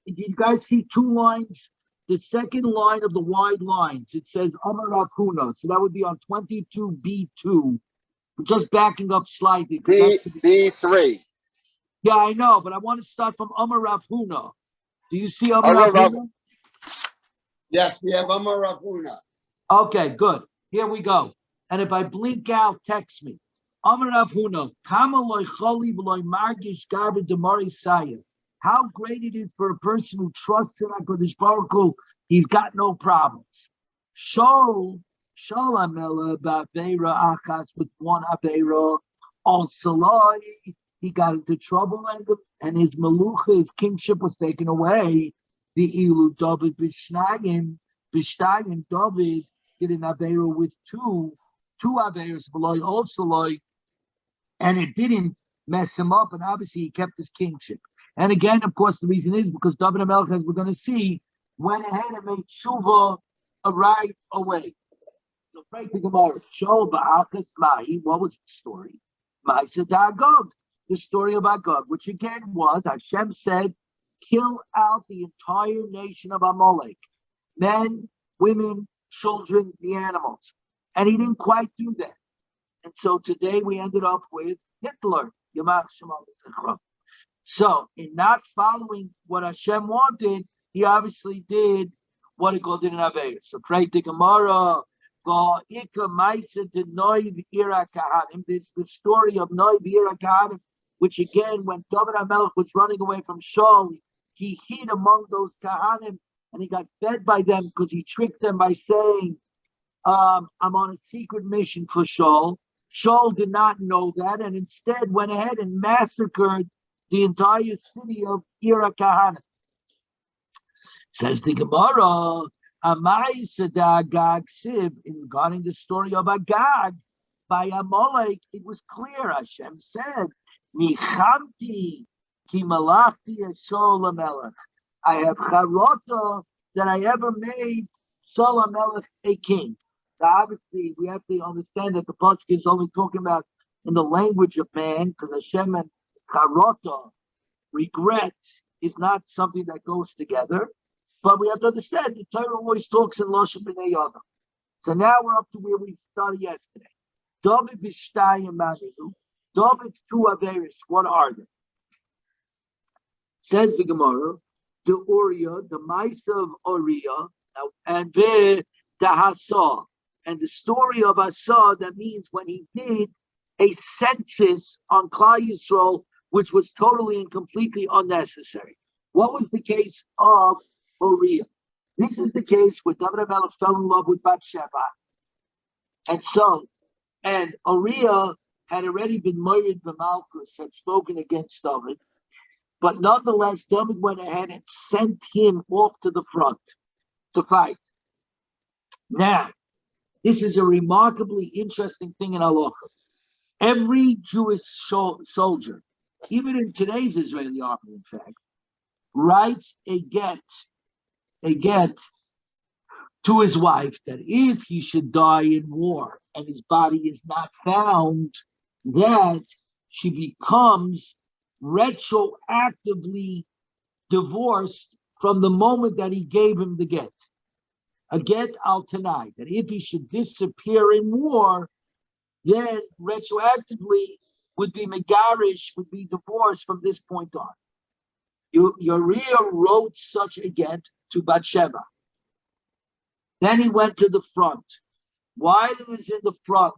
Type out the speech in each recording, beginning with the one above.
Did you guys see two lines? The second line of the wide lines, it says Amar Rav Huna. So that would be on 22b2. Just backing up slightly. B3. Yeah, I know, but I want to start from Amar Rav Huna. Do you see Amar Rav Huna? Yes, we have Amar Rav Huna. Okay, good. Here we go. And if I blink out, text me. Amar Rav Huna, Kama loy choli v'loy margish garba demari saya. How great it is for a person who trusts in HaKadosh Baruch Hu, he's got no problems. Shol amela ba'aveira achas, with one aveira, al salai, he got into trouble, and his melucha, his kingship was taken away. The ilu David b'shnayim, David did an aveira with two aveiros, v'loy al salai, and it didn't mess him up, and obviously he kept his kingship. And again, of course, the reason is because David HaMelech, as we're going to see, went ahead and made tshuva right away. So, pray to Gemara. Shol ba'akas mahi. What was the story? Ma'aseh Agag, the story of Agag, which again was Hashem said, kill out the entire nation of Amalek, men, women, children, the animals, and he didn't quite do that. And so today we ended up with Hitler. Yomach Shemam Zechram. So, in not following what Hashem wanted, he obviously did what he called in an Aveir. So, pray to Gemara. This is the story of Noiv Ira Kahanim, which again, when David HaMelech was running away from Shaul, he hid among those Kahanim and he got fed by them because he tricked them by saying, I'm on a secret mission for Shaul. Shaul did not know that and instead went ahead and massacred the entire city of Ira Kahana. Says the Gemara, Amai Sada Agag Siv, in regarding the story of Agag by Amalek, it was clear. Hashem said, Nichamti ki malachti Shaul HaMelech. I have charota that I ever made Shaul HaMelech a king. Now, obviously, we have to understand that the pasuk is only talking about in the language of man, because Hashem and charota, regret, is not something that goes together. But we have to understand the Torah always talks in Lashon B'nei Yada. So now we're up to where we started yesterday. David b'shtayim ma'anidu. David's two averis. What are they? Says the Gemara, the Uriah, the Maisa of Uriah, and the Hasa. And the story of Asa, that means when he did a census on Klal Yisrael, which was totally and completely unnecessary. What was the case of Uriah? This is the case where David HaMelech fell in love with Bathsheba. And Uriah had already been married to Malchus, had spoken against David. But nonetheless, David went ahead and sent him off to the front to fight. Now, this is a remarkably interesting thing in halacha. Every Jewish soldier, even in today's Israeli army, in fact, writes a get to his wife that if he should die in war and his body is not found, that she becomes retroactively divorced from the moment that he gave him the get. A get al tanai, that if he should disappear in war, then retroactively would be megarish, would be divorced from this point on. Uriah wrote such a get to Bathsheba. Then he went to the front. While he was in the front,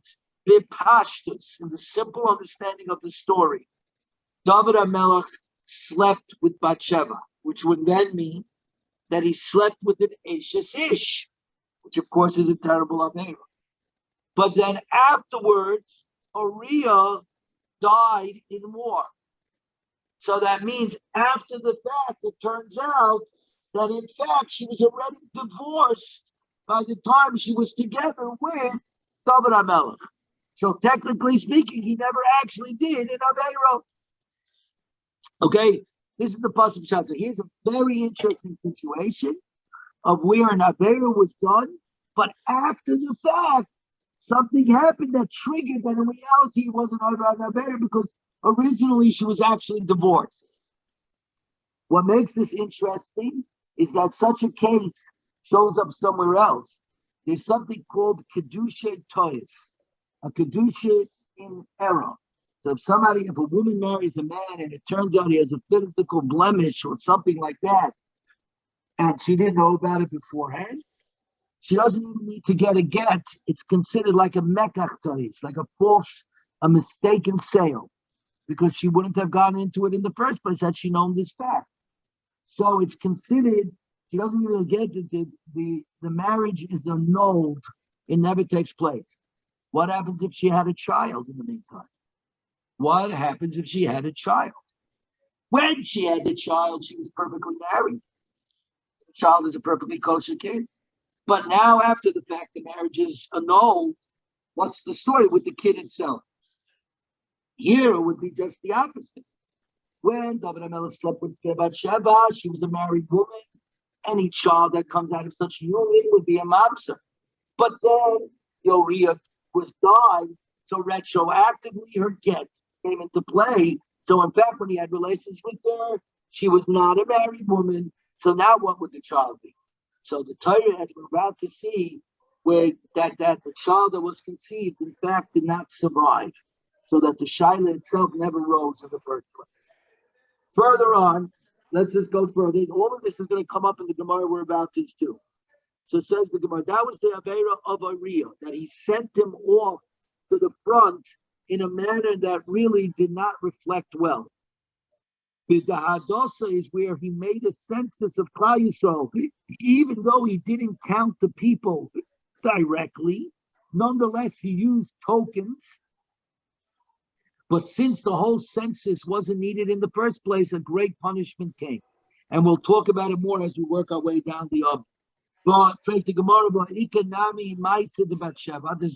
bipashtus, in the simple understanding of the story, David HaMelech slept with Bathsheba, which would then mean that he slept with an Eshes Ish, which of course is a terrible avera. But then afterwards, Uriah died in war. So that means after the fact, it turns out that in fact she was already divorced by the time she was together with David HaMelech. So technically speaking, he never actually did an avera. Okay, this is the pasuk shot. So here's a very interesting situation of where an avera was done, but after the fact, something happened that triggered that in reality it wasn't over an avera because originally she was actually divorced. What makes this interesting is that such a case shows up somewhere else. There's something called kedusha tois, a kedusha in error. So if a woman marries a man and it turns out he has a physical blemish or something like that, and she didn't know about it beforehand, she doesn't even need to get a get. It's considered like a mekach tois, like a mistaken sale, because she wouldn't have gotten into it in the first place had she known this fact. So it's considered, she doesn't even get it, the marriage is annulled. It never takes place. What happens if she had a child in the meantime? What happens if she had a child? When she had the child, she was perfectly married. The child is a perfectly kosher kid. But now, after the fact, the marriage is annulled. What's the story with the kid itself? Here, it would be just the opposite. When David HaMelech slept with Bathsheba, she was a married woman. Any child that comes out of such a union would be a mamzer. But then Uriah was died, so retroactively her get came into play. So in fact, when he had relations with her, she was not a married woman. So now what would the child be? So the Torah, as we're about to see, where that the child that was conceived, in fact, did not survive. So that the Shaila itself never rose in the first place. Further on, let's just go further. All of this is going to come up in the Gemara we're about to do. So it says the Gemara, that was the Avera of Uriah, that he sent him off to the front in a manner that really did not reflect well. The Hadassah is where he made a census of Klal Yisrael, even though he didn't count the people directly. Nonetheless, he used tokens. But since the whole census wasn't needed in the first place, a great punishment came. And we'll talk about it more as we work our way down the Ob. But there's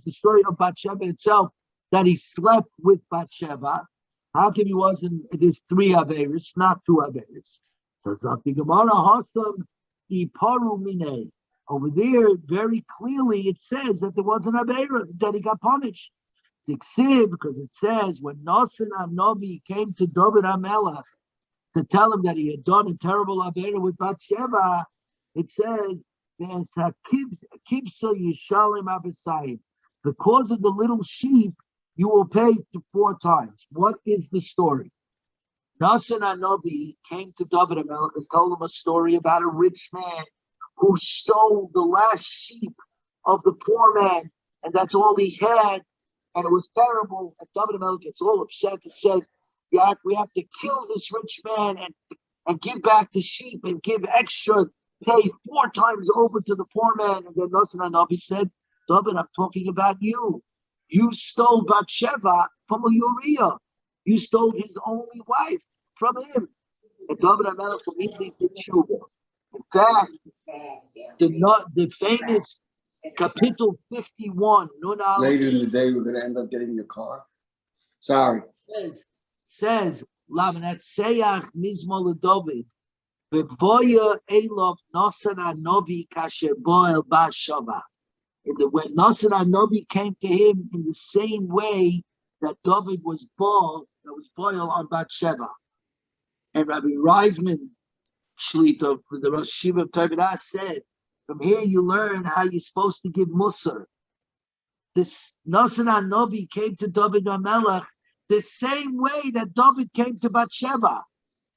the story of Bathsheba itself, that he slept with Bathsheba. How come he wasn't? There's 3 Averis, not 2 Averis. So the Gemara Hasam Iparu Mine. Over there, very clearly, it says that there was an Avera, that he got punished. Because it says when Nasan Novi came to David HaMelech to tell him that he had done a terrible Avera with Bathsheba, it says, because of the little sheep, you will pay 4 times. What is the story? Nasan Novi came to David HaMelech and told him a story about a rich man who stole the last sheep of the poor man, and that's all he had. And it was terrible. And David HaMelech gets all upset and says, yeah, we have to kill this rich man and give back the sheep and give extra, pay 4 times over to the poor man. And then Nasan HaNavi said, David, I'm talking about you. You stole Bathsheba from Uriah. You stole his only wife from him. And David HaMelech immediately did tshuva. In fact, the famous Kapitel 51. Later in the day, we're going to end up getting your car. Sorry. Says Lamanat Seyach Mizmol David. V'voya Elov Nasan HaNovi Kasher Boel Bathsheba. When Nasan HaNovi came to him in the same way that David was boil on Bathsheba. And Rabbi Reisman Shlita, the Rosh Yeshiva of Torah, said, from here you learn how you're supposed to give Musar. This Nasan HaNovi came to David HaMelech the same way that David came to Bathsheba.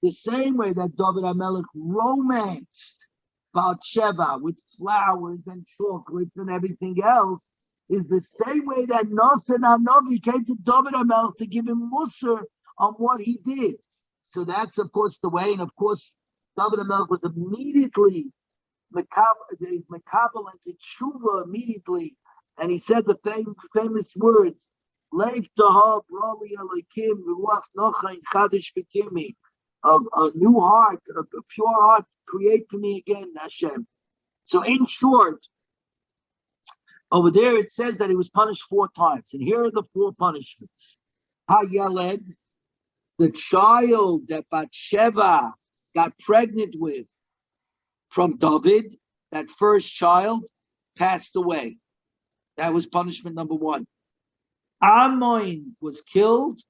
The same way that David HaMelech romanced Bathsheba with flowers and chocolates and everything else is the same way that Nasan HaNovi came to David HaMelech to give him Musar on what he did. So that's, of course, the way. And, of course, David HaMelech was immediately Mekabel into tshuva immediately, and he said the famous words, Leif Tahab Rali Elokim Ruach Nochain Chadish V'Kimi, a new heart, a pure heart, create for me again, Hashem. So in short, over there it says that he was punished 4 times, and here are the 4 punishments. Hayeled, the child that Bathsheba got pregnant with from David, that first child, passed away. That was punishment number 1. Ammon was killed.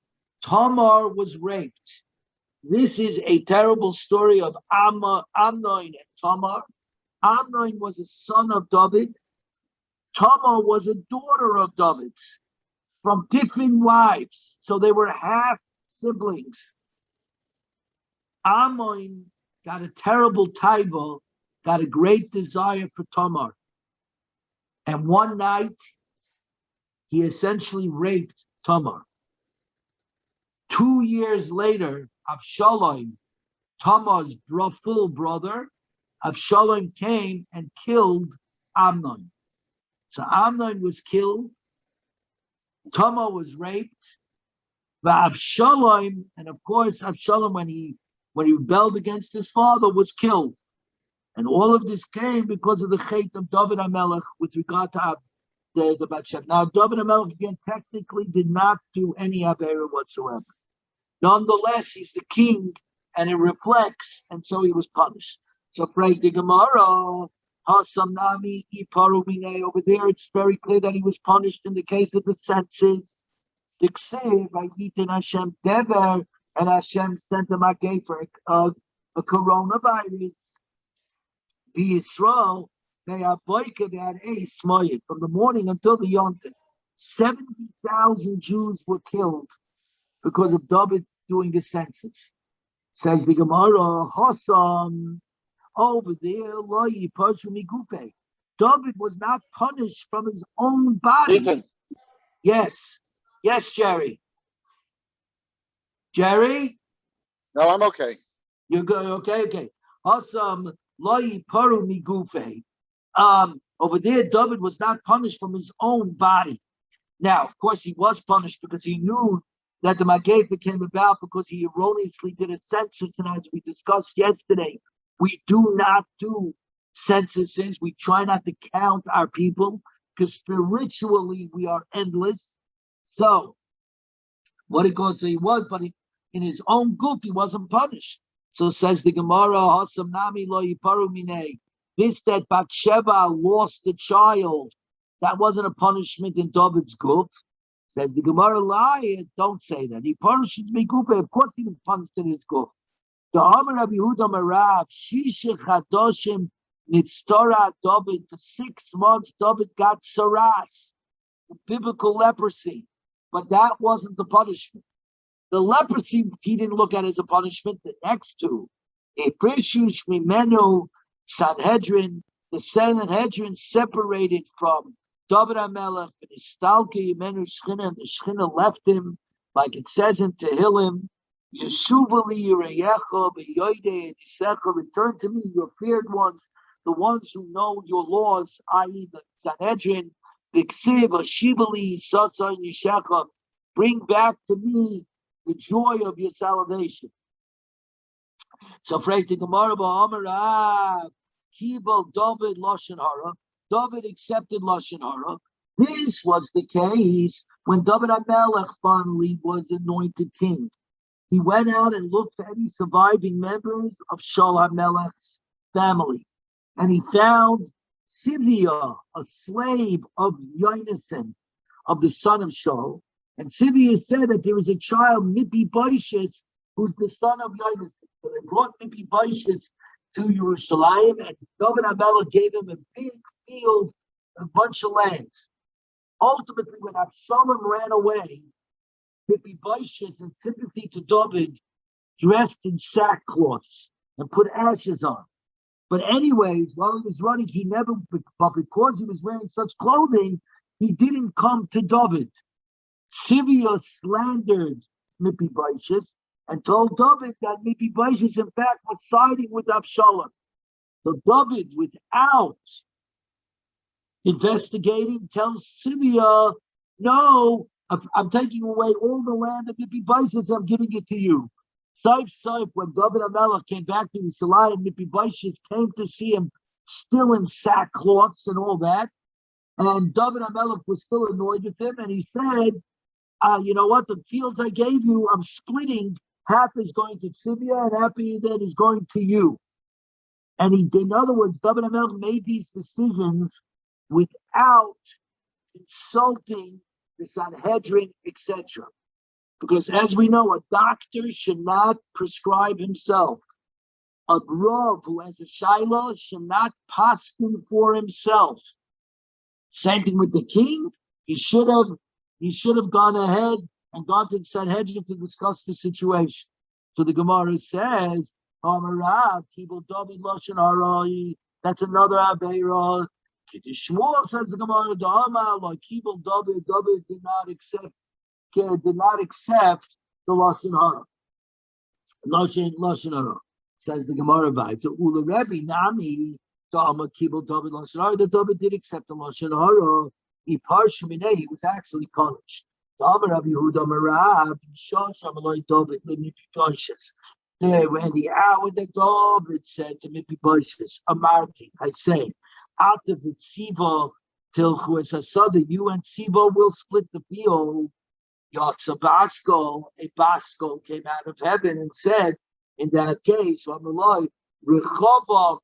Tamar was raped. This is a terrible story of Amnon and Tamar. Amnon was a son of David. Tamar was a daughter of David from different wives. So they were half siblings. Amnon got a terrible taiva, got a great desire for Tamar. And one night, he essentially raped Tamar. 2 years later, Avshalom, Tamar's full brother, Avshalom came and killed Amnon. So Amnon was killed, Tamar was raped, Avshalom, and of course Avshalom, when he rebelled against his father, was killed. And all of this came because of the hate of David HaMelech with regard to the Bathsheba. Now, David HaMelech, again, technically did not do any Avera whatsoever. Nonetheless, he's the king, and it reflects, and so he was punished. So, pray the Gemara, Hasamnami Iparumine, over there, it's very clear that he was punished in the case of the census. Diksiv, Vayitin Hashem Dever, and Hashem sent him again for a coronavirus. The Israel, they had Smoyed from the morning until the Yontif. 70,000 Jews were killed because of David doing the census. Says the Gemara, Hossam, over there, David was not punished from his own body. Ethan. Yes, Jerry. Jerry? No, I'm okay. You're good, okay. Hossam, over there, David was not punished from his own body. Now, of course, he was punished because he knew that the Mageva came about because he erroneously did a census. And as we discussed yesterday, we do not do censuses. We try not to count our people because spiritually we are endless. So, what he goes, so he was, but in his own group, he wasn't punished. So says the Gemara, Hasam Nami lo yiparu minei. This that Bathsheba lost the child, that wasn't a punishment in David's group. Says the Gemara, lie, don't say that. He punished me group. Of course he was punished in his group. The Amar Rabbi Yehuda Marav, Shisha Chadoshim Nitztora David, for 6 months David got saras, biblical leprosy. But that wasn't the punishment. The leprosy, he didn't look at as a punishment. The next two, a Prishush Mimenu Sanhedrin, the Sanhedrin separated from David HaMelech, and his Stalki Yimenu Shchina, and the Shchina left him, like it says in Tehillim, Yeshuvali Yireyecha B'yoydei Yisecha, return to me, your feared ones, the ones who know your laws, i.e. the Sanhedrin, B'ksiv Ashivali Yisasa Yishecha, bring back to me the joy of your salvation. So, pray to Gemara Ba'amar Kibel David Lashon Hara. David accepted Lashon Hara. This was the case when David HaMelech finally was anointed king. He went out and looked for any surviving members of Shaul HaMelech's family, and he found Sivia, a slave of Yonasan, of the son of Shaul. And Sivia said that there is a child, Mipi Baishis, who's the son of Yonasan. So they brought Mipi Baishis to Yerushalayim, and David HaMelech gave him a big field, a bunch of lands. Ultimately, when Absalom ran away, Mipi Baishis, in sympathy to David, dressed in sackcloth and put ashes on. But anyways, while he was running, but because he was wearing such clothing, he didn't come to David. Sivia slandered Mipi Baishis and told David that Mipi Baishis, in fact, was siding with Absalom. So David, without investigating, tells Sivia, no, I'm taking away all the land of Mipi Baishis, I'm giving it to you. Saif, when David HaMelech came back to Yerushalayim, Mipi Baishis came to see him still in sackcloths and all that. And David HaMelech was still annoyed with him, and he said, you know what, the fields I gave you, I'm splitting. Half is going to Sivia and half of that is going to you. And in other words, David HaMelech made these decisions without consulting the Sanhedrin, etc. Because as we know, a doctor should not prescribe himself. A Rav who has a Shiloh should not paskin for himself. Same thing with the king. He should have gone ahead and gone to the Sanhedrin to discuss the situation. So the Gemara says, Amarav, Kibul David Lashon Harai. That's another Aveira. Kiddush Shmuel, says the Gemara, Da'ama, like Kibul David did not accept the Lashon Hara. Lashon Hara. Says the Gemara vibe. To Ula Rebbe Nami, Da'ama Kibul David Lashon Hara. The David did accept the Lashon Hara. He was actually punished. When the hour that David said to Mephibosheth, Amarti, I say, after the Tziva till Chuesasada, you and Tziva will split the field. Yatsa Basko, a Basko came out of heaven and said, in that case, Amalai, Rechava,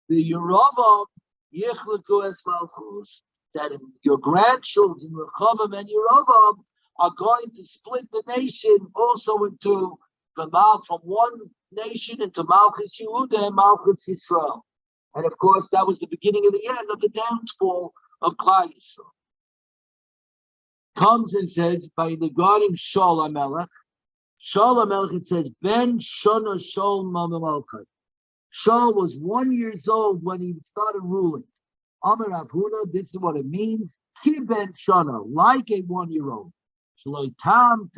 the Yeravam, Yichlaku es Malchus, that your grandchildren, Rechavam and Yeravam, are going to split the nation also into from one nation into Malchus Yehuda and Malchus Yisrael. And of course, that was the beginning of the end of the downfall of Klal Yisrael. Comes and says, by regarding Shaul HaMelech, it says, Ben Shana Shaul Mamalchai. Shaul was 1 year old when he started ruling. Amar Avhuna, this is what it means. Ki Ben Shana, like a 1 year old. Shaloi Tam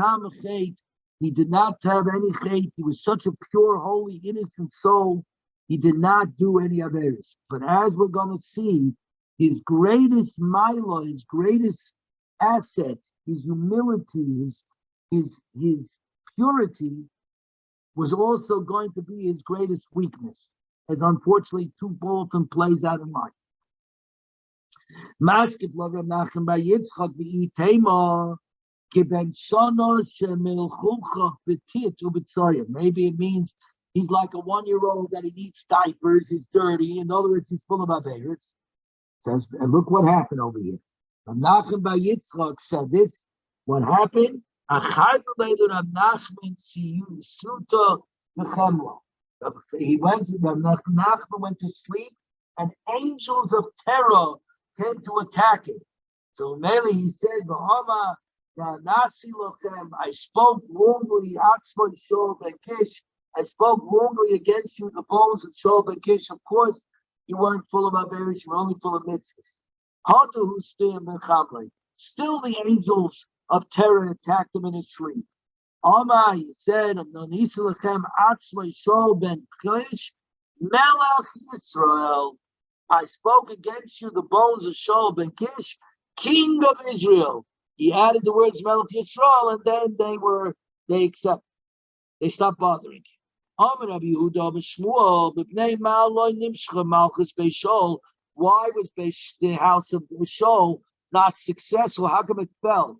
Chet. He did not have any Chet. He was such a pure, holy, innocent soul. He did not do any Averis. But as we're going to see, his greatest Mila, his greatest asset, his humility, his purity was also going to be his greatest weakness, as unfortunately too often plays out in life. Maybe it means he's like a 1 year old that he needs diapers, he's dirty. In other words, he's full of Averis. Says, and look what happened over here. Nachman Bar Yitzchak said this. What happened? He went to sleep, and angels of terror came to attack him. So Meli, he said, I spoke wrongly, I spoke wrongly against you, the bones of Shaul ben Kish. Of course, you weren't full of Averis, you were only full of mitzvahs. Still the angels of terror attacked him in his sleep. Amar, he said, I spoke against you the bones of Shaul ben Kish, king of Israel. He added the words Melech Yisrael, and then they accepted. They stopped bothering him. Why was the house of Shaul not successful? How come it fell?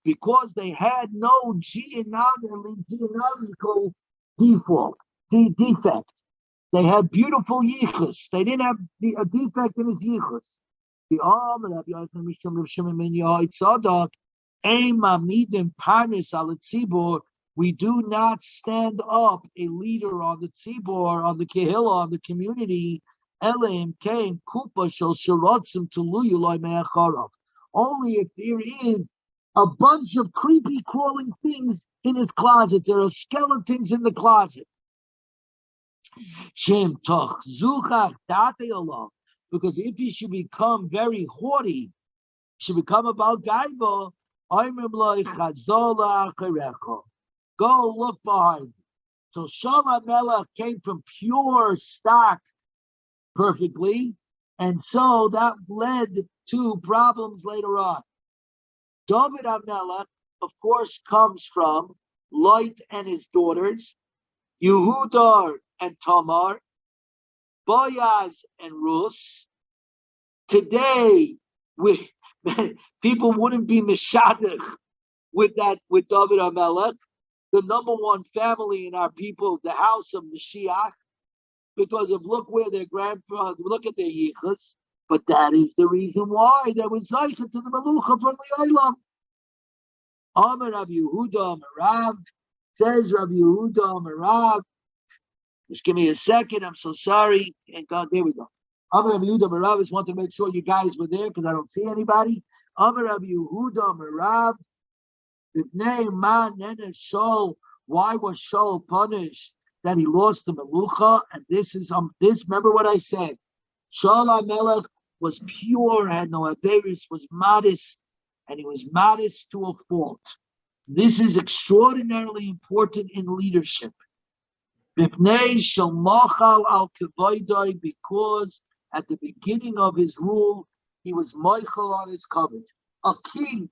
Because they had no genealogical defect. They had beautiful yichus. They didn't have a defect in his yichus. The we do not stand up a leader on the tzibor, on the kehillah, on the community. Only if there is a bunch of creepy crawling things in his closet. There are skeletons in the closet. Because if he should become very haughty, should become about gaiva, go look behind. So Shaul HaMelech came from pure stock perfectly, and so that led to problems later on. David HaMelech, of course, comes from Lot and his daughters, Yehuda and Tamar, Boaz and Rus. Today, people wouldn't be mishadech with David HaMelech, the number one family in our people, the house of Mashiach, because of look where their grandfather, look at their yichus. But that is the reason why there was Zaycha to the Malucha for the Olam. Amar Rabbi Yehuda, Amar Rav, says Rabbi Yehuda, Amar Rav. Just give me a second, I'm so sorry. And God, there we go. Amar Rabbi Yehuda, Amar Rav, just want to make sure you guys were there because I don't see anybody. Amar Rabbi Yehuda, Amar Rav, why was Shaul punished that he lost the Melucha? And this is this. Remember what I said. Shaul HaMelech was pure, had no averis, was modest, and he was modest to a fault. This is extraordinarily important in leadership. Because at the beginning of his rule, he was moichel on his covet. A king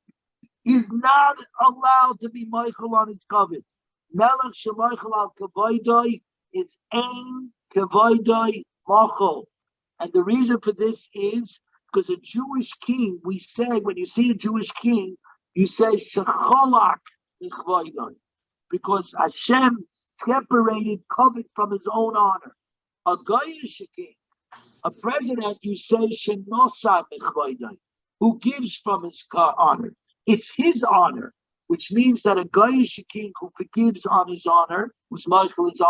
is not allowed to be moichel on his covet. Melech shemoichel al kavoidoi is ein kavoidoi mochel. And the reason for this is because a Jewish king, we say, when you see a Jewish king, you say shecholak lichvoidoi, because Hashem separated covet from his own honor. A Goyish king, a president, you say shenosa lichvoidoi, who gives from his honor. It's his honor, which means that a Goyish king who forgives on his honor, who's Michael his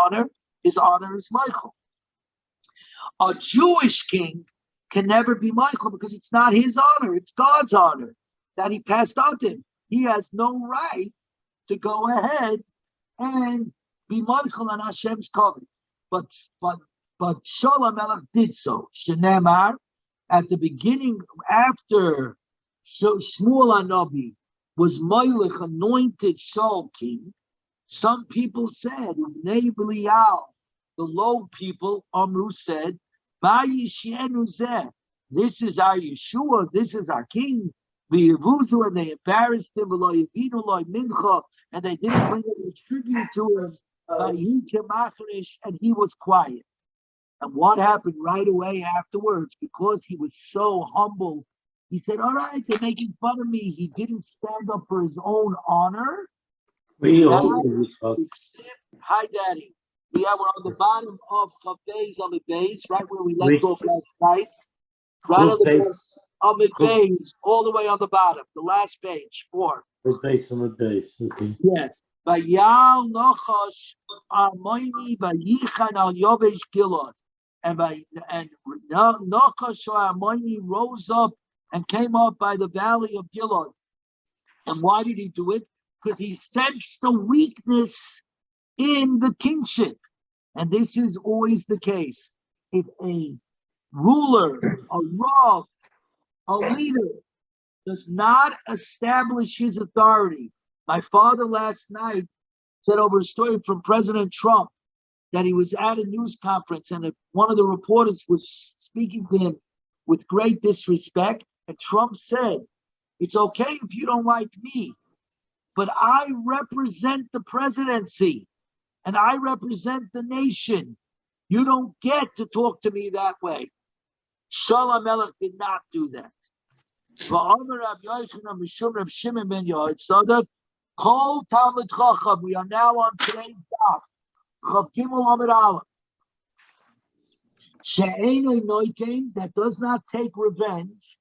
honor is Michael. A Jewish king can never be Michael because it's not his honor, it's God's honor that he passed on to him. He has no right to go ahead and be Michael on Hashem's covenant. But Shaul HaMelech did so. Shenemar, at the beginning, after Shmuel HaNavi was Melech, anointed Shaul king, some people said, Bnei Belial, the low people, Amru said, this is our Yeshua, this is our king. And they embarrassed him, and they didn't bring any tribute to him, and he was quiet. And what happened right away afterwards, because he was so humble, he said, all right, they're making fun of me. He didn't stand up for his own honor. Hi, Daddy. We're on the bottom of Chavez on the base, right where we left off last night. Right on the base. On the base, all the way on the bottom, the last page, 4. The base on the base, okay. Yeah. Vayal Nochash Armoini Vayichan al Yovesh Gilad. And Nochash Armoini rose up and came up by the valley of Gilad. And why did he do it? Because he sensed the weakness in the kingship. And this is always the case. If a ruler, a rav, a leader does not establish his authority. My father last night said over a story from President Trump that he was at a news conference and one of the reporters was speaking to him with great disrespect. And Trump said, it's okay if you don't like me, but I represent the presidency and I represent the nation. You don't get to talk to me that way. Shaul HaMelech did not do that. We are now on today's daf. Chav Gimel Amud Aleph. She'eino noitem, that does not take revenge.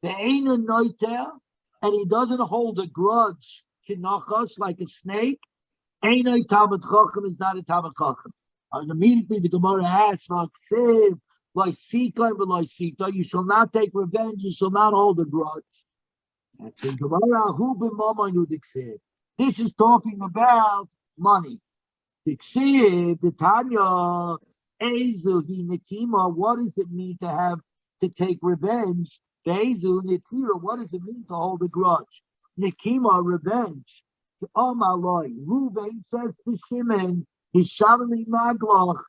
Ve'eino noitel, and he doesn't hold a grudge. Kinachos, like a snake. Eino Talmid Chacham is not a Talmid Chacham. And immediately the Gemara asks, you shall not take revenge, you shall not hold a grudge. This is talking about money. The Tanya, what does it mean to take revenge? What does it mean to hold a grudge? Nikima, revenge. Reuven says to Shimon, Hishavli Maglach,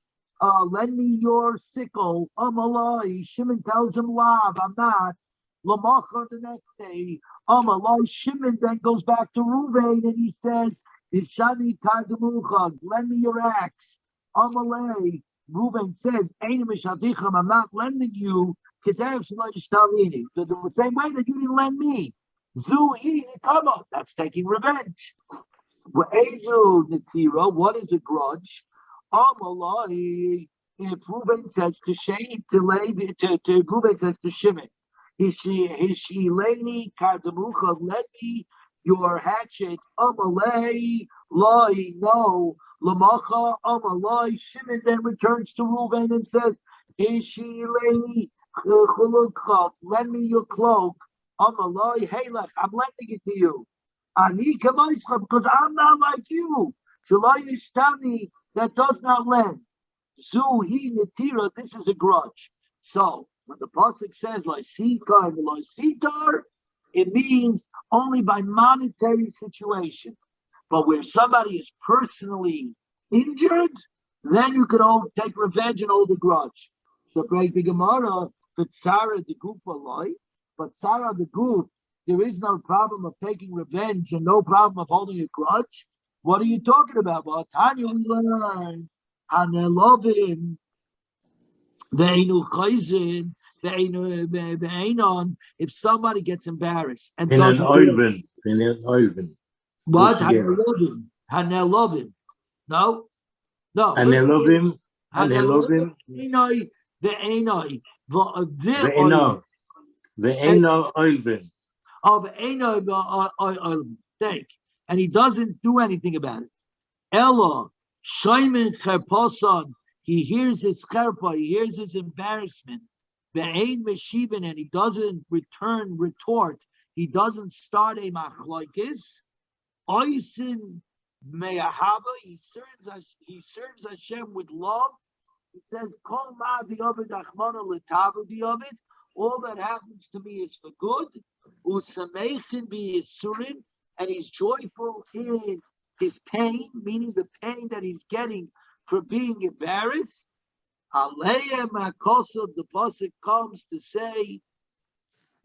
lend me your sickle. Amalai. Shimon tells him, Lav, I'm not. Lamachar the next day. Amalai. Shimon then goes back to Reuven and he says, Ishani Kagamuchag, lend me your axe. Amalai. Reuven says, I'm not lending you. The same way that you didn't lend me. That's taking revenge. What is a grudge? if Reuben says to Shane, to Levi, to Reuben says to Shimon, Hishileni Kardamucha, let me your hatchet, Amalei, Loi, no, Lamacha, Amalei. Shimon then returns to Reuben and says, Hishileni Chulukcha, lend me your cloak, Amalei, Halech, I'm lending it to you. Ani Kamaischa, because I'm not like you. Shalai Nistami, that does not lend. Zuhi Natira, this is a grudge. So when the pasuk says Lysikar and Lysitar, it means only by monetary situation. But where somebody is personally injured, then you could take revenge and hold a grudge. So break the Gemara, but Sarah the Goof alike, but Sarah the Goof, there is no problem of taking revenge and no problem of holding a grudge. What are you talking about? Well, Tanya, we learn. Hanelovim, ve'enu chayzin, ve'enu if somebody gets embarrassed and In an doesn't oven. In an oven. what? Hanelovim. No. Hanelovim. Hanelovim. Hanelovim. Ve'enoi. Ve'eno. Ve'eno oven. Of ve'enoi. Thank. And he doesn't do anything about it. Ella. Shaimin Cherposon, he hears his cherpa, he hears his embarrassment. Ve'ein Meshibin, and he doesn't retort, he doesn't start a machlokes. Oisin Me'ahava, he serves Hashem with love. He says, Kol ma di'ovid achmana l'tavu di'ovid, all that happens to me is for good. U'sameichin bi'yisurim, and he's joyful in his pain, meaning the pain that he's getting for being embarrassed. Aleim HaKosav, the pasuk comes to say,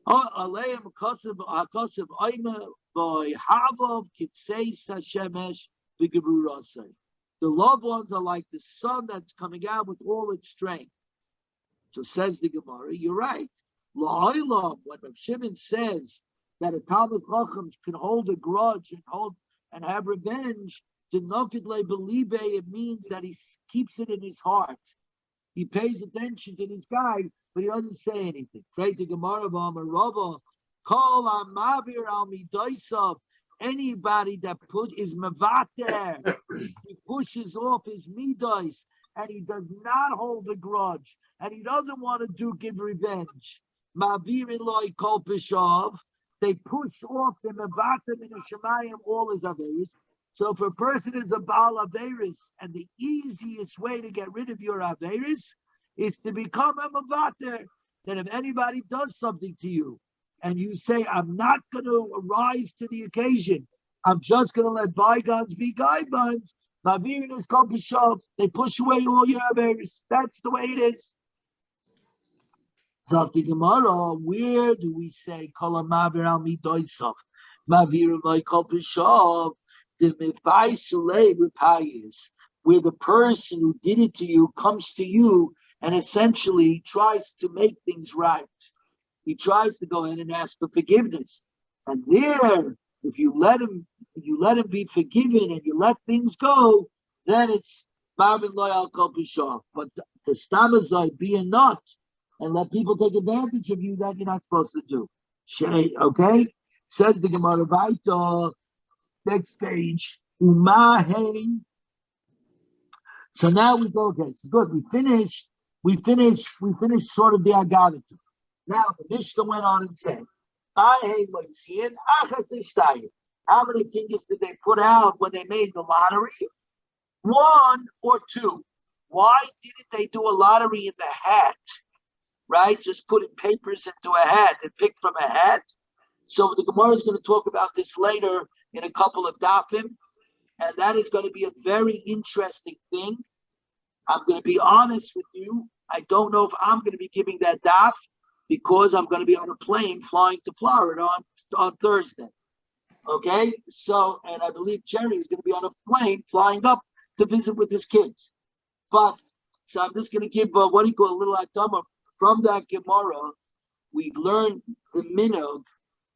Aleim HaKosav Oima Havav Kitzei Hashemesh V'Geburasei. The loved ones are like the sun that's coming out with all its strength. So says the Gemara, you're right. La'olam, when Rav Shimon says that a Talmud Chacham can hold a grudge and have revenge, it means that he keeps it in his heart. He pays attention to this guy, but he doesn't say anything. Pray to Gemara Rava, Kol Amavir Al Midaisav, anybody that is Mavater, he pushes off his midais, and he does not hold a grudge, and he doesn't want to give revenge. Mavir Eloi Kol Pishav, they push off the Mavatim in the Shemayim all his Averis. So if a person is a Baal Averis, and the easiest way to get rid of your Averis is to become a Mavater, then if anybody does something to you, and you say, I'm not going to rise to the occasion, I'm just going to let bygones be bygones, Mavir is called Bishop, they push away all your Averis. That's the way it is. So the Gemara, where do we say Kol Mavir Al Midoisov? Mavir like Kol Bishop, the Mivaisulei Repayis, where the person who did it to you comes to you and essentially tries to make things right. He tries to go in and ask for forgiveness. And there, if you let him be forgiven and you let things go, then it's Mavir Loyal Kol Bishop. But to Stamazai, be a nut and let people take advantage of you, that you're not supposed to do. Okay? Says the Gemara Vaita, next page. Umahe. So now we go, okay, so good. We finished sort of the Agadah. Now the Mishnah went on and said, how many fingers did they put out when they made the lottery? 1 or 2. Why didn't they do a lottery in the hat? Right? Just putting papers into a hat and pick from a hat. So the Gemara is going to talk about this later in a couple of dafim, and that is going to be a very interesting thing. I'm going to be honest with you. I don't know if I'm going to be giving that daf because I'm going to be on a plane flying to Florida on Thursday. Okay? So, and I believe Jerry is going to be on a plane flying up to visit with his kids. But, so I'm just going to give a little atama. From that Gemara, we learn the minhag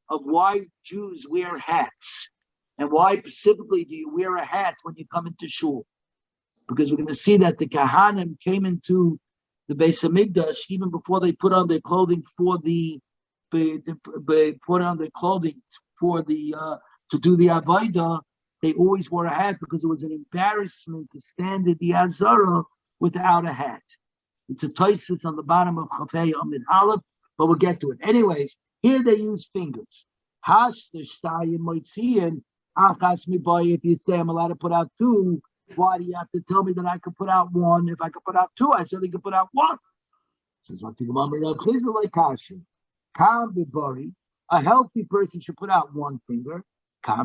of why Jews wear hats. And why specifically do you wear a hat when you come into shul? because we're going to see that the Kahanim came into the Beis Hamikdash even before they put on their clothing for the put on their clothing for the to do the Avodah. They always wore a hat because it was an embarrassment to stand at the Azara without a hat. It's a Tosfos on the bottom of Chafei Amid Aleph, but we'll get to it. Anyways, here they use fingers. Hash the Shtayim Moitzian Achas Miboy. If you say I'm allowed to put out two, why do you have to tell me that I could put out one? If I could put out two, I certainly could put out one. Says a healthy person should put out one finger. A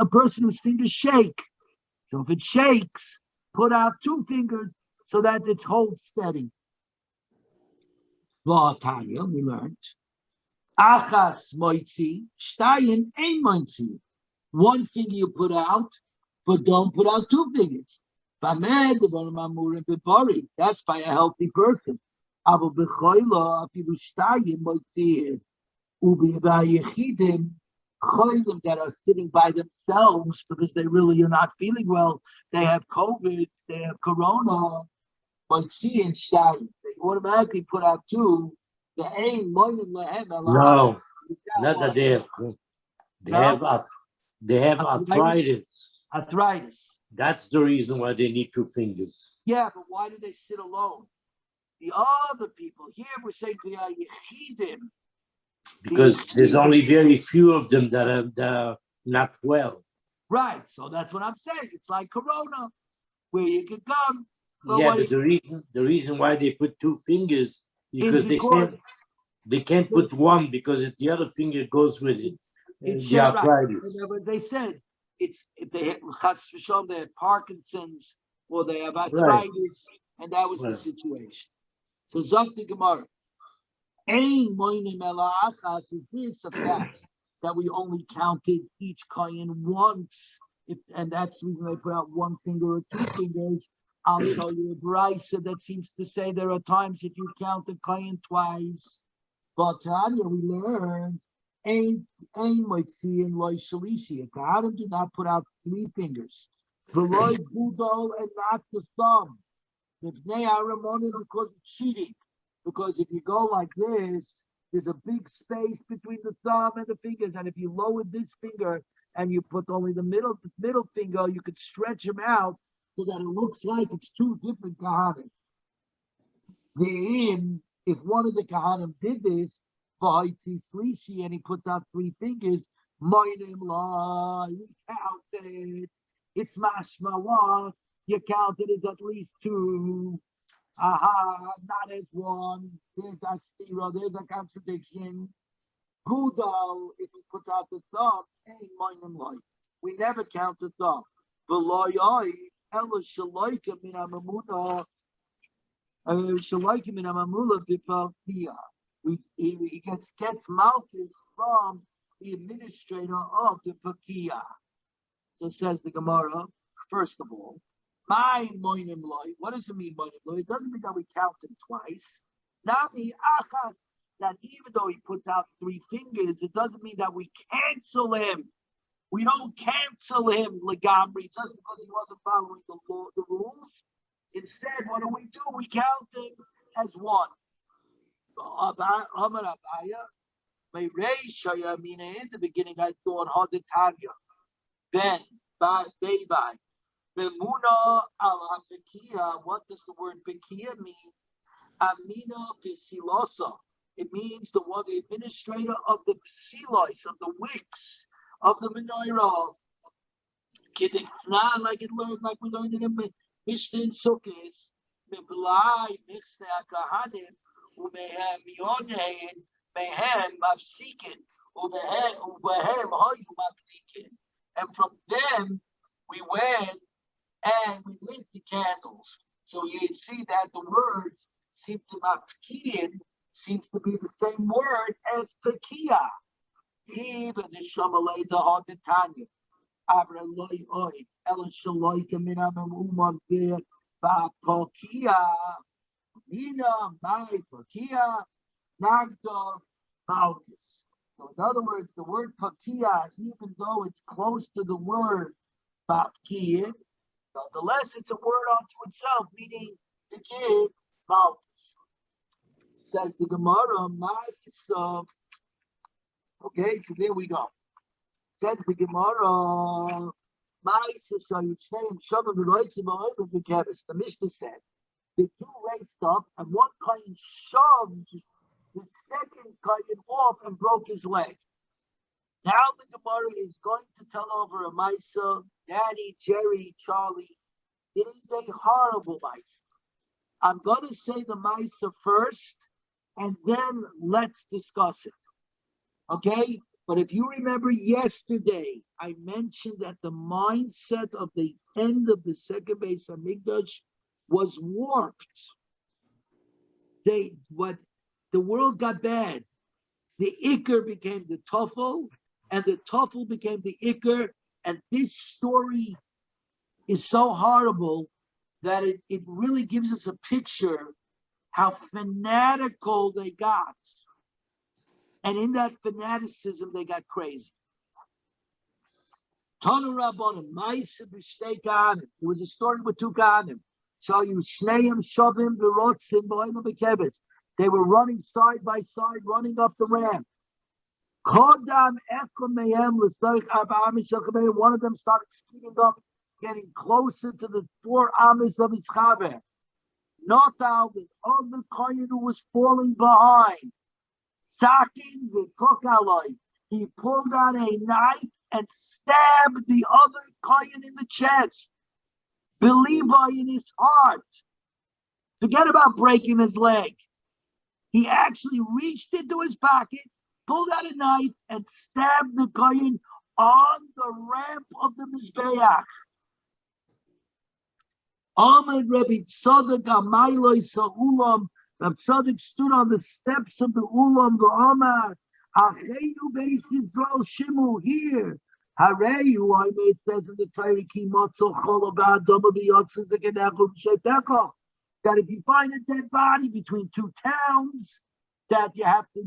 person whose fingers shake. So if it shakes, put out two fingers so that it holds steady. We learned. Achas moitzi, shtayin ein moitzi. One finger you put out, but don't put out two fingers. That's by a healthy person. That are sitting by themselves because they really are not feeling well. They have COVID, they have corona, but and they automatically put out two. No, not that they have arthritis. Arthritis. That's the reason why they need two fingers. Yeah, but why do they sit alone? The other people here were saying because there's only very few of them that are not well. Right, so that's what I'm saying. It's like corona, where you can come. Yeah, but the reason why they put two fingers because they can't put one because the other finger goes with it. The arthritis. Right. But they said it's if they have Parkinson's or they have arthritis, and that was the situation. So Zakti Gemara. Ein moinim ela'achas is this a fact that we only counted each kohen once, and that's the reason they put out one finger or two fingers. I'll show you a brisa that seems to say there are times that you count the kohen twice. But Tanya, we learned ein moitzi and loy shalishi. Kohanim do not put out three fingers. V'loy budol and not the thumb. B'nei Aramonim because it's cheating. Because if you go like this, there's a big space between the thumb and the fingers. And if you lower this finger and you put only the middle finger, you could stretch them out so that it looks like it's two different kahanim. Then, if one of the kahanim did this, and he puts out three fingers, we counted. It's mashmawa. You counted as at least two. Not as one. There's a stira, there's a contradiction. Gudal, if he puts out the thumb, ain't moinim loy. We never count the thumb. V'loyoi, ela shaloika min amamuna, shaloika min amamula b'paltia. He gets malchus from the administrator of the pakia. So says the Gemara, first of all, my moinim loy. What does it mean, moinim loy? It doesn't mean that we count him twice. Not the achas, that even though he puts out three fingers, it doesn't mean that we cancel him. We don't cancel him, legamri, just because he wasn't following the rules. Instead, what do? We count him as one. In the beginning, I thought Haditanya. Then, by Memuna al Pekia, what does the word Pekia mean? Amina Pisilosa. It means the administrator of the Psilos, of the wicks, of the menorah. Like we learned in the Mishnah in Sukkot. Mibelai Mixna Kahanim, Umehem Yonein, Mehem Mafsikin, Umehem Hoyu Mafsikin. And from them, we went and we lit the candles. So you see that the words seem to mafkiin seems to be the same word as pekia. Even the shamalei the haditanya. Abra loy oy ela shaloi kamina mamumam be ba pekia. Mina my pekia nagdo malchus. So in other words, the word pekia, even though it's close to the word bapkiin, Nonetheless, it's a word unto itself, meaning to give malchus. Says the Gemara, Ma'isa. Okay, so there we go. Says the Gemara, Ma'isa Shayutzneim Shavim V'Roitzim V'Oilim V'Kevis. The Mishnah said the two raced up, and one kohen shoved the second kohen off and broke his leg. Now the Gemara is going to tell over a Ma'isa, Daddy, Jerry, Charlie. It is a horrible Ma'isa. I'm going to say the Ma'isa first, and then let's discuss it. Okay? But if you remember yesterday, I mentioned that the mindset of the end of the second Beis Hamikdash was warped. The world got bad. The Iker became the Tofel, and the Tofel became the Iker, and this story is so horrible that it really gives us a picture how fanatical they got. And in that fanaticism, they got crazy. Tanu Rabbanim, Ma'isa b'shtei Kahanim. There was a story with two Kahanim. Shayu Shneim Shavim V'Rotzim V'Oilim V'Kevis. They were running side by side, running up the ramp. Kodam Echom Mehem L'Sorich Arba Amis Shechaveh. One of them started speeding up, getting closer to the 4 Amis of his Chaver. Not out the other kohen who was falling behind. Sakin v'kokaloi. He pulled out a knife and stabbed the other kohen in the chest. Believa in his heart. Forget about breaking his leg. He actually reached into his pocket, pulled out a knife, and stabbed the kohen on the ramp of the Mizbeach. Ahmed Rebbe Tzadok Amayloi Sa'ulam. Reb Tzadok stood on the steps of the Ulam V'Amar Acheinu Beis Yisrael Shimu here. Hareyu, I mean, it says in the Torah, Ki Matzol Chol Ba'adam V'Yotzes V'Kenechu V'Shetecha, that if you find a dead body between two towns, that you have to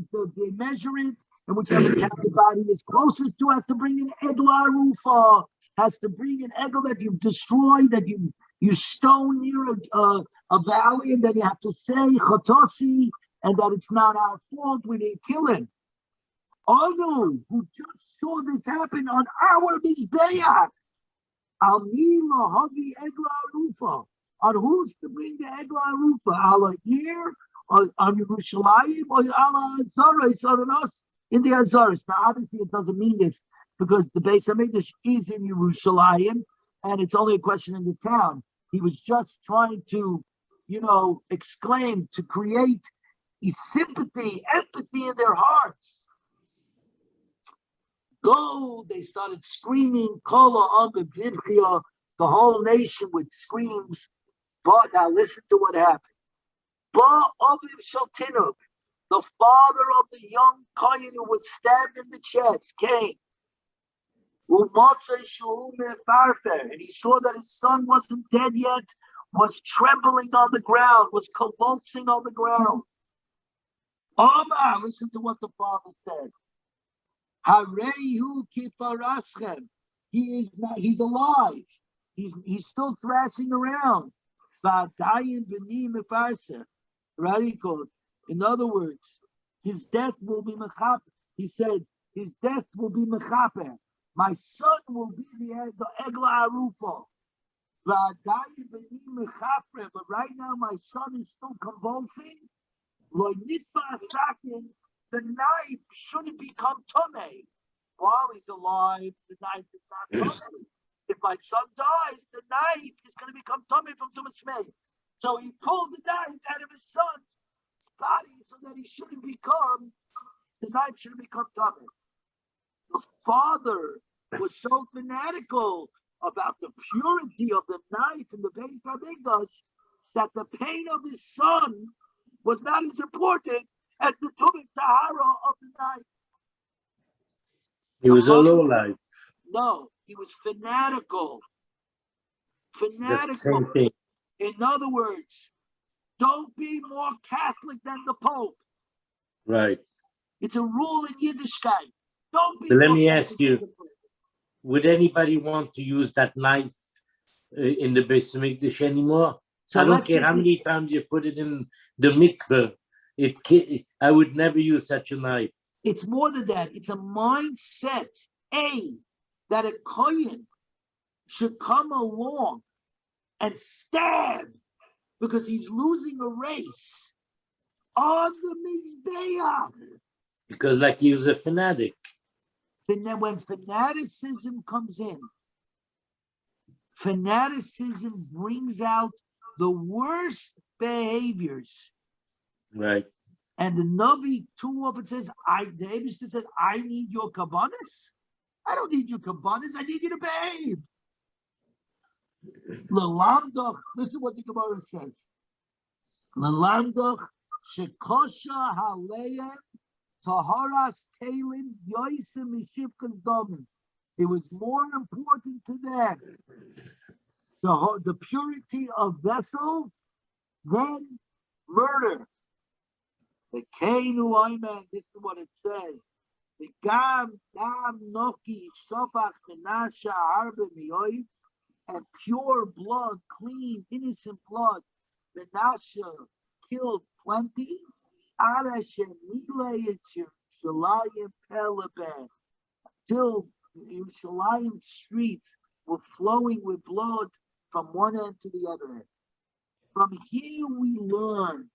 measure it, and whichever town the body is closest to has to bring an Eglah Rufa, has to bring an Egel that you've destroyed, that you stone near a valley, and then you have to say Chotosi, and that it's not our fault, we didn't kill him. Anu, who just saw this happen on our Mizbeach, Amila Havi Eglah Rufa. On who's to bring the Eglah Rufa? Allah here, on Yerushalayim, or Allah Azaris, on us in the Azaris. Now, obviously, it doesn't mean this because the Beis Hamikdash is in Yerushalayim, and it's only a question in the town. He was just trying to, exclaim, to create sympathy, empathy in their hearts. Go, they started screaming, Kola Amibimchia, the whole nation with screams. But now listen to what happened. Ba Aviv Shaltinuk, the father of the young kohen who was stabbed in the chest, came. And he saw that his son wasn't dead yet, was trembling on the ground, was convulsing on the ground. Omar, listen to what the father said. Harehu kifaraschem. He's alive. He's still thrashing around. In other words, his death will be mechaper. He said, his death will be mechaper. My son will be the Eglah Arufa. But right now, my son is still convulsing. The knife shouldn't become tummy. While he's alive, the knife is not tummy. If my son dies, the knife is going to become tummy from Tumas Mei. So he pulled the knife out of his son's body so that the knife shouldn't become tummy. The father was so fanatical about the purity of the knife in the Beis Hamikdash that the pain of his son was not as important as the Tumah Tahara of the knife. He was a lowlife. No, he was fanatical. That's the same thing. In other words, don't be more Catholic than the Pope. Right. It's a rule in Yiddishkeit. Don't be. But let me ask you, would anybody want to use that knife in the Beis Hamikdash anymore. So I don't let's care get how this- many times you put it in the mikveh. I would never use such a knife. It's more than that. It's a mindset, that a kohen should come along and stab because he's losing a race on the Mizbeach. Because like he was a fanatic. And then when fanaticism comes in, fanaticism brings out the worst behaviors. Right. And the Navi too often says, the Eibishter says, I need your kabbanis. I don't need your kabbanis. I need you to behave. Lelamdoch, listen what the Gemara says. Lelamdoch shekosha haleim taharas kalim yoisim mishivkas domin. It was more important to them the purity of vessels than murder. The Kainu Oyman, this is what it says. The Gam Dam Noki Shofach Menasha Arba Mioy, and pure blood, clean, innocent blood. Menasha killed plenty. Arashem Mile Shalayim Peleben. Till Yerushalayim streets were flowing with blood from one end to the other end. From here we learn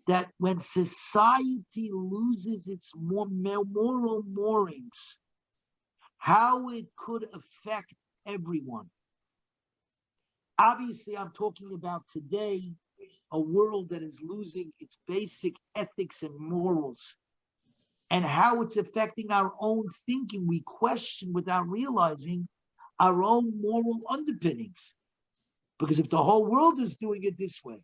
that when society loses its moral moorings, how it could affect everyone. Obviously, I'm talking about today, a world that is losing its basic ethics and morals, and how it's affecting our own thinking. We question without realizing our own moral underpinnings. Because if the whole world is doing it this way,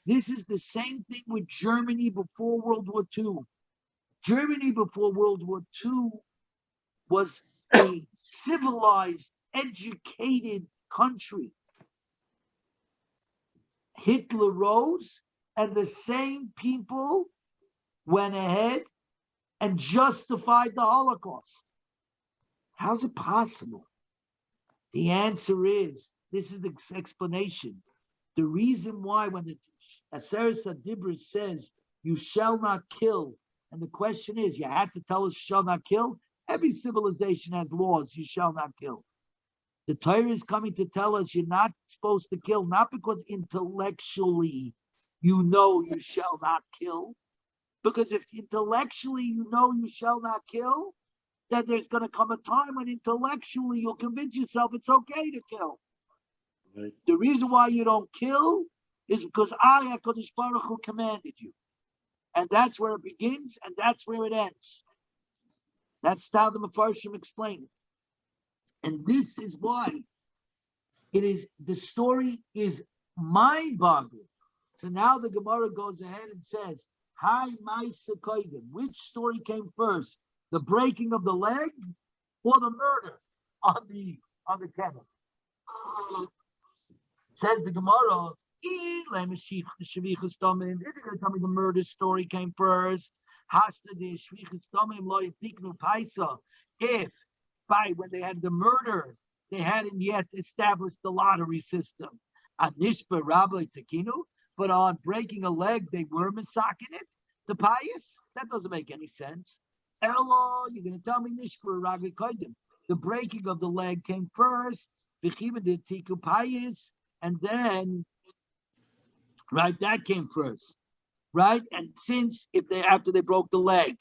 this is the same thing with Germany before World War II. Germany before World War II was a civilized, educated country. Hitler rose, and the same people went ahead and justified the Holocaust. How's it possible? The answer is, this is the explanation. The reason why when the Aseret Dibra says, you shall not kill, and the question is, you have to tell us you shall not kill? Every civilization has laws, you shall not kill. The Torah is coming to tell us you're not supposed to kill, not because intellectually you know you shall not kill, because if intellectually you know you shall not kill, then there's going to come a time when intellectually you'll convince yourself it's okay to kill. Right. The reason why you don't kill is because I, HaKadosh Baruch Hu, commanded you. And that's where it begins, and that's where it ends. That's how the Mefarshim explain it. And this is why the story is mind-boggling. So now the Gemara goes ahead and says, Hi, Maisa Koidim. Which story came first? The breaking of the leg or the murder on the camel? Says the Gemara, if you're going to tell me the murder story came first, if by when they had the murder, they hadn't yet established the lottery system. But on breaking a leg, they were masaking it. The pious? That doesn't make any sense. Elo, you're going to tell me Nishpa Ragli Koidim. The breaking of the leg came first, and then, right, that came first, right? And since after they broke the leg,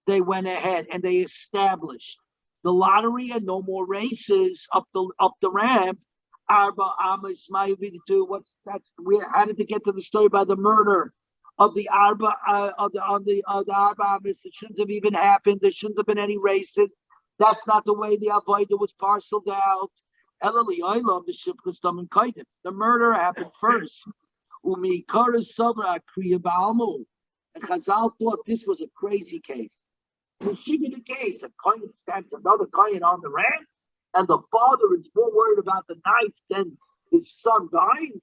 they went ahead and they established the lottery and no more races up the ramp. Arba Amis Mayavidu. How did they get to the story by the murder of the Arba of the Arba Amis? It shouldn't have even happened. There shouldn't have been any races. That's not the way the Avodah was parceled out. The murder happened first. And Chazal thought this was a crazy case. The case, a coin stands another coin on the ramp, and the father is more worried about the knife than his son dying.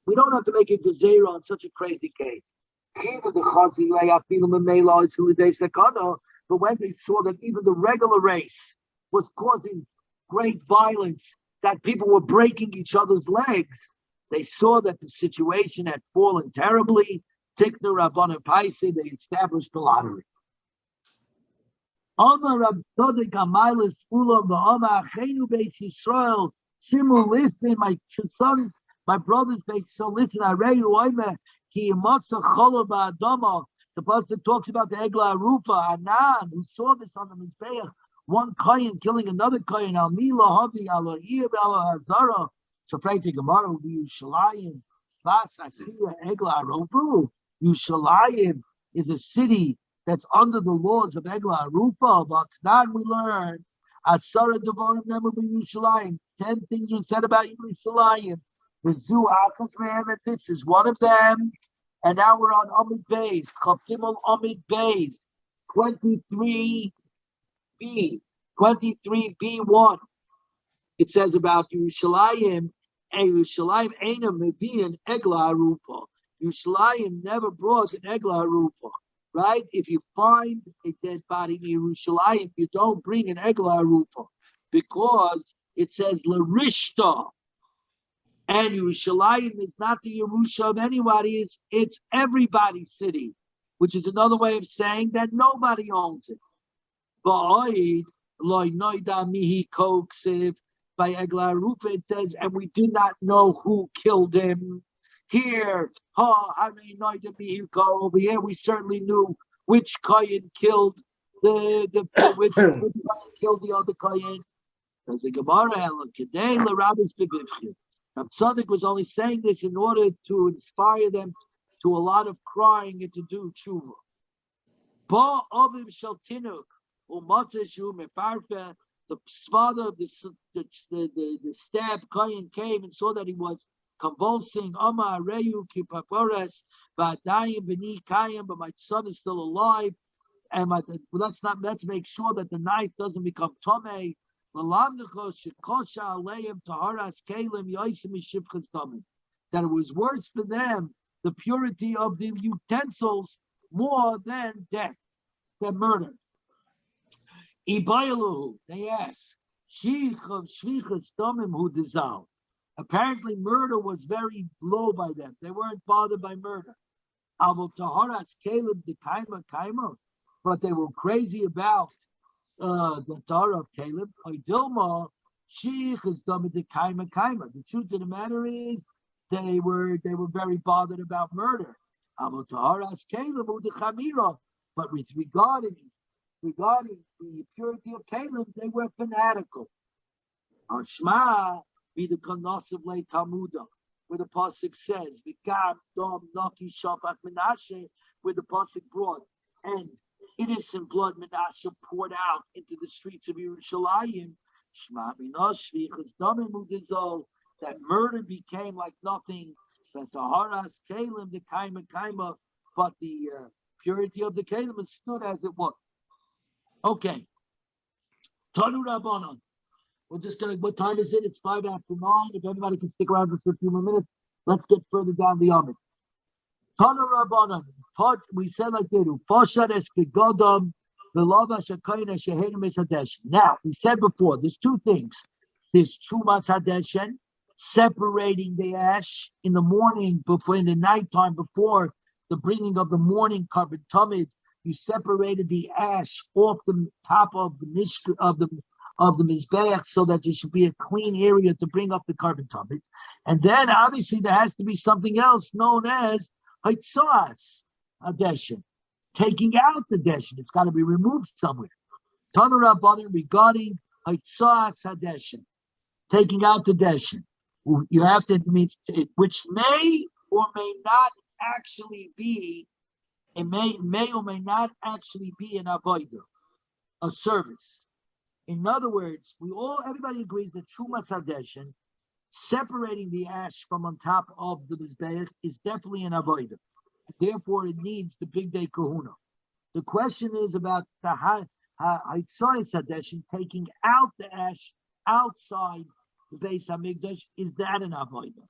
We don't have to make a gazera on such a crazy case. But when they saw that even the regular race was causing great violence that people were breaking each other's legs. They saw that the situation had fallen terribly. Tiknu Rabbanan Paise, they established the lottery. Amar Rab Tzadok Amailas Ulam v'Amar Achenu Beis Yisrael. Shimu, listen, my sons, my brothers, Beis Yisrael, listen. Areyu Oimer Ki Yimatza Cholo Ba'Adama. The pasuk talks about the Egla Arufa Anan, who saw this on the Mizbeach. One kohen killing another kohen. Al Mila Havi Al Yib Al Hazara. So Freite Gemara will be Yushalayim. Bas Asiya Egla Arufu. Yushalayim is a city that's under the laws of Egla Arufa. But now we learned Asara Devarim never be Yushalayim. 10 things were said about Yushalayim. Vizu Achas Me'emet. This is one of them. And now we're on Amid Beis. Chafimol Amid Beis. 23b. 23b1. It says about Yerushalayim. Yerushalayim Eina Mevian Egla Arufa. Yerushalayim never brought an Egla Arufa. Right? If you find a dead body in Yerushalayim, you don't bring an Egla Arufa, because it says Larishta. And Yerushalayim is not the Yerusha of anybody, it's everybody's city, which is another way of saying that nobody owns it. Ba'oid loy noida mihi koksiv. By Egla Arufa it says, and we do not know who killed him. Here, over here, we certainly knew which kohen killed which kohen killed the other kohen. There's a Gemara, Rab Tzadok was only saying this in order to inspire them to a lot of crying and to do tshuva. Ba Avim Shel Tinuk Umatzeshu Mefarfe. The father of the stabbed kohen came and saw that he was convulsing. Ama Reyu Kipapores V'Adayim B'ni Kayim, but my son is still alive. And let's make sure that the knife doesn't become tomei. That it was worse for them, the purity of the utensils, more than death, than murder. They ask, apparently murder was very low by them. They weren't bothered by murder. But they were crazy about the Torah of Caleb. The truth of the matter is they were very bothered about murder. But with regarding the purity of Caleb, they were fanatical. Shema be the Kanosav Le Talmuda, where the pasuk says, "V'gam dom naki shafach Menashe," where the pasuk brought and innocent blood Menashe poured out into the streets of Yerushalayim. Shema b'noshvichas damim udizol, that murder became like nothing. That Taharas Caleb the kaima, but the purity of the Caleb stood as it was. Okay. Tanu Rabbanon. We're just going to, what time is it? It's 5 after 9. If everybody can stick around just for a few more minutes, let's get further down the Amid. Tanu Rabbanon. We said like they do. Now, we said before, there's two things. There's Chumas Hadeshen, separating the ash in the morning, in the nighttime, before the bringing of the morning carbon tamid. You separated the ash off the top of the mizbeach, so that there should be a clean area to bring up the carbon tamid. And then obviously there has to be something else known as haitzas hadeshen, taking out the deshen. It's got to be removed somewhere. Tanu Rabbanan regarding haitzas hadeshen, taking out the deshen. You have to mean, which may or may not actually be. It may or may not actually be an avodah, a service. In other words, everybody agrees that Chumas Hadeshen, separating the ash from on top of the mizbeach, is definitely an avodah. Therefore, it needs the big day kahuna. The question is about the Haitzayis Hadeshen, taking out the ash outside the Beis Hamikdash. Is that an avodah?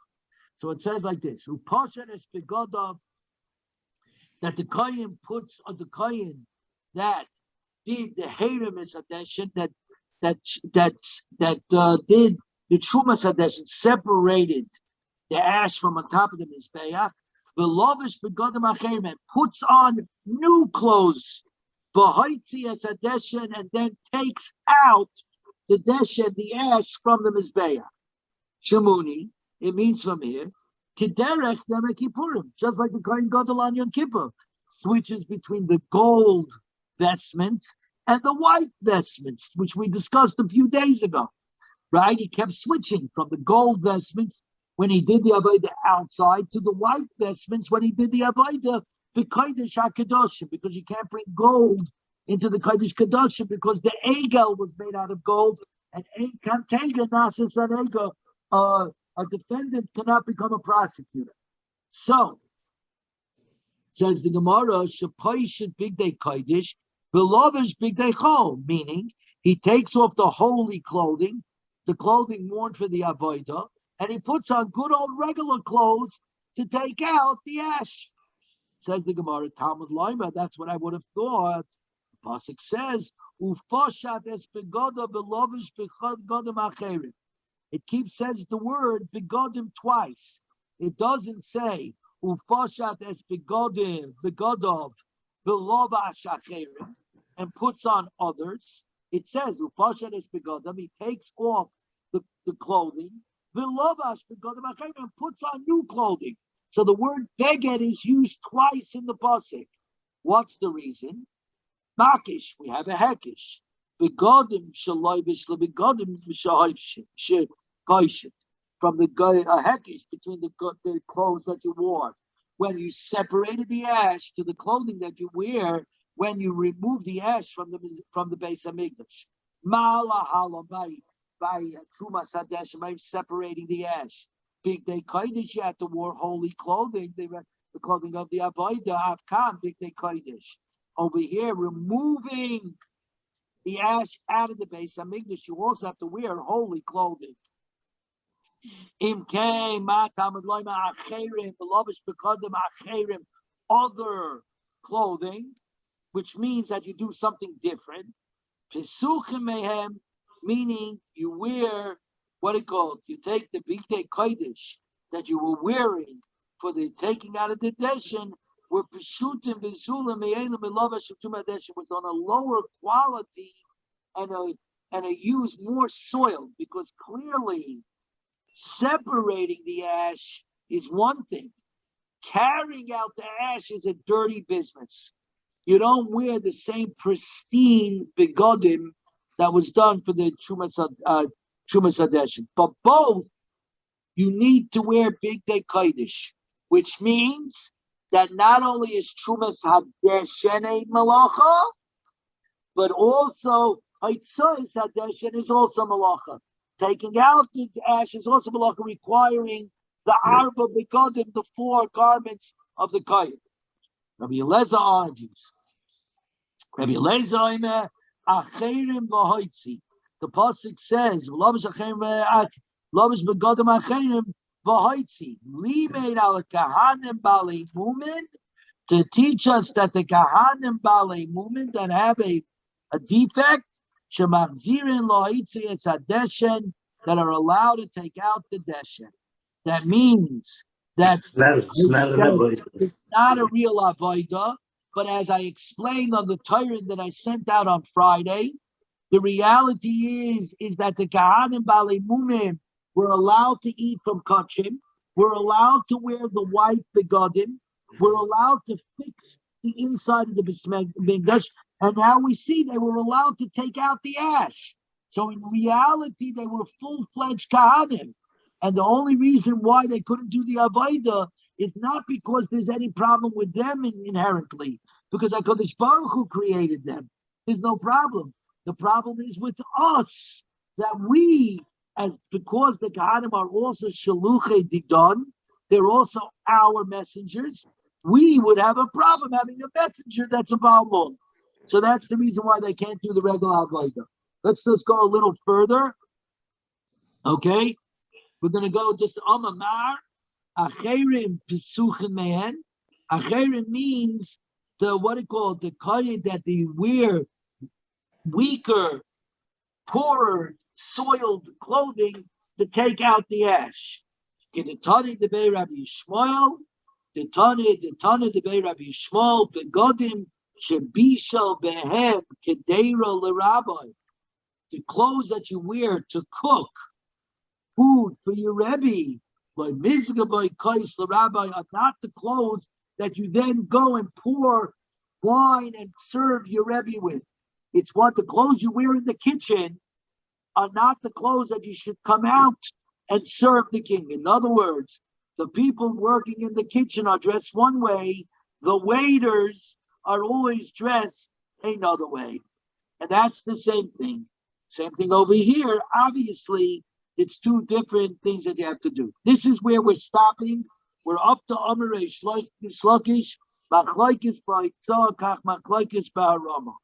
So it says like this: Upashat es begodav, that the kohen puts on the kohen that did the Herem is Hadeshen, that did the Trumas Hadeshin separated the ash from on top of the Mizbeach, Velovish begodim acherim, and puts on new clothes, V'hoitzi es Hadeshin, and then takes out the deshen, the ash from the Mizbeach. Shemuni, it means from here, Kiderech Yom Kippurim, just like the Kohen Gadol on Yom Kippur, switches between the gold vestments and the white vestments, which we discussed a few days ago. Right? He kept switching from the gold vestments when he did the Avodah outside to the white vestments when he did the Avodah, the Kodesh HaKadoshim, because you can't bring gold into the Kodesh Kadoshim because the Egel was made out of gold, and a defendant cannot become a prosecutor. So, says the Gemara, Shapoishet Bigdei Kodesh, Belovish Bigdei Chol, meaning he takes off the holy clothing, the clothing worn for the Avodah, and he puts on good old regular clothes to take out the ash. Says the Gemara, Talmud Loima, that's what I would have thought. The Pasuk says, Ufoshat es begoda belovish begodim acherim. It says the word begodim twice. It doesn't say Ufoshat es begodim begodov belovash acherim and puts on others. It says Ufoshat es begodim. He takes off the clothing. Belovash begodim acherim and puts on new clothing. So the word beged is used twice in the pasuk. What's the reason? Makish, we have a hekish. Begodim shaloivish lebegodim mishahoshim from the hekish between the clothes that you wore when you separated the ash to the clothing that you wear when you remove the ash from the Beis Hamikdash. Ma'ala by Trumas Hadeshin, separating the ash. Big Day Kodesh, you have to wear holy clothing, the clothing of the Avodah, Avkam, Big Day Kodesh. Over here, removing the ash out of the Beis Hamikdash, you also have to wear holy clothing. Other clothing, which means that you do something different. Meaning you wear what it called. You take the Bigdei Kodesh that you were wearing for the taking out of the deshen, where Peshutim Bezulim was on a lower quality and a use more soil, because clearly separating the ash is one thing. Carrying out the ash is a dirty business. You don't wear the same pristine begodim that was done for the Trumas Hadeshin. But both, you need to wear Bigdei Kodesh, which means that not only is Trumas Hadeshin a malacha, but also Haitzos Hadeshin is also malacha. Taking out the ash is also malacha, requiring the arba begodim, the 4 garments of the kohen. Rabbi Eliezer argues. Rabbi Eliezer omer acherim v'hoitzi. The pasuk says, "V'lovish begodim acherim v'hoitzi." Limeid al kahanim balei mumin, to teach us that the kahanim balei mumin that have a defect, shemachzirin lo'itzi etz hadeshen, that are allowed to take out the deshen. That means that it's not a real avodah, but as I explained on the Torah that I sent out on Friday, the reality is that the Kahanim Balei Mumim were allowed to eat from kachim, we're allowed to wear the white begodim, we're allowed to fix the inside of the Bismillah, and now we see they were allowed to take out the ash. So in reality, they were full-fledged Kahanim. And the only reason why they couldn't do the Avodah is not because there's any problem with them inherently, because HaKadosh Baruch Hu created them. There's no problem. The problem is with us, that we, because the Kahanim are also Shaluchei Didon, they're also our messengers, we would have a problem having a messenger that's a Baal. So that's the reason why they can't do the regular Avodah. Let's just go a little further. Okay? We're going to go just Amamar, Acherim Pesuchim Mehen. Acherim means the kohen that they wear weaker, poorer, soiled clothing. to take out the ash. The Tani the Bei Rabbi Yishmael, the Tani the Bei Rabbi Yishmael, begodim shebishal behem kedera l'rabbi. The clothes that you wear to cook food for your Rebbe, by mizga by kais l'rabbi, are not the clothes that you then go and pour wine and serve your Rebbe with. It's what the clothes you wear in the kitchen are not the clothes that you should come out and serve the king. In other words, the people working in the kitchen are dressed one way, the waiters are always dressed another way. And that's the same thing. Same thing over here. Obviously, it's two different things that you have to do. This is where we're stopping. We're up to Amarei Shlokish, Machlaikis Ba'Itzah, Kach Machlaikis Ba'Arama.